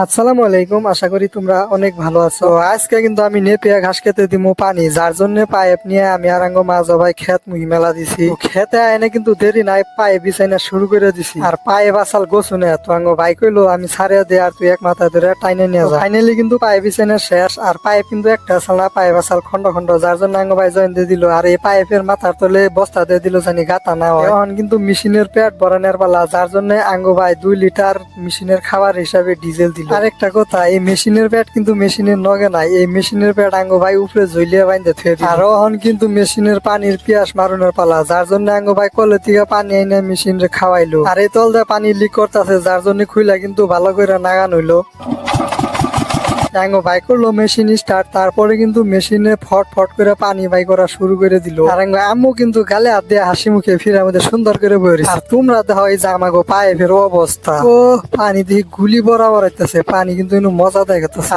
আসসালামু আলাইকুম, আশা করি তোমরা অনেক ভালো আছো। আজকে কিন্তু আমি নেপিয়া ঘাস খেতে দিমু পানি, যার জন্য পাইপ নিয়ে আমি আর আঙ্গ মা ভাই খেত মুহি মেলা দিছি। খেতে আইনে কিন্তু দেরি নাই, পায়ে বিছাইনা শুরু করে দিছি। আর পায়ে বাসাল গোছুনে তো আঙ্গ ভাই কইলো আমি ছাড়িয়ে দে আর তুই এক মাথা ধরে টাইনে নিয়ে যা। ফাইনালি কিন্তু পায়ে বিছাইনা শেষ, আর পাইপ কিন্তু একটা আসল না, পায়ে বাসাল খন্ড খন্ড, যার জন্য আঙ্গ ভাই জয়েন দিয়ে দিল। আর এই পাইপের মাথার তলে বস্তা দিয়ে দিল জানি গাতা না হয়। এখন কিন্তু মেশিনের পেট ভরানোর পালা, যার জন্য আঙ্গ ভাই 2 লিটার মেশিনের খাবার হিসাবে ডিজেল দিল। আরেকটা কথা, এই মেশিনের প্যাড কিন্তু মেশিনের নগে নাই, এই মেশিনের প্যাড আঙ্গো ভাই উপরে ঝুলিয়ে বাইন্ধে থুয়ে দিল। আর এখন কিন্তু মেশিনের পানির পিয়াস মারুনের পালা, যার জন্য আঙ্গো ভাই কলের থেকে পানি এনে মেশিন রে খাওয়াইলো। আর এই তল দিয়ে পানি লিক করতেছে, যার জন্য খুইলা কিন্তু ভালো করে নাগান হইলো। আঙ্গো ভাই করলো মেশিন স্টার্ট, তারপরে কিন্তু মেশিনে ফট ফট করে পানি বাই করা শুরু করে দিল। আর আঙ্গো আম্মু কিন্তু গালে হাত দিয়ে হাসি মুখে ফিরে আমাদের সুন্দর করে বই রয়েছে। আর তোমরা দেখো এই যে আমাগো পাইপের অবস্থা, ও পানি দিয়ে গুলি বরাবর হইতেছে, পানি কিন্তু মজা দেখাতেছে।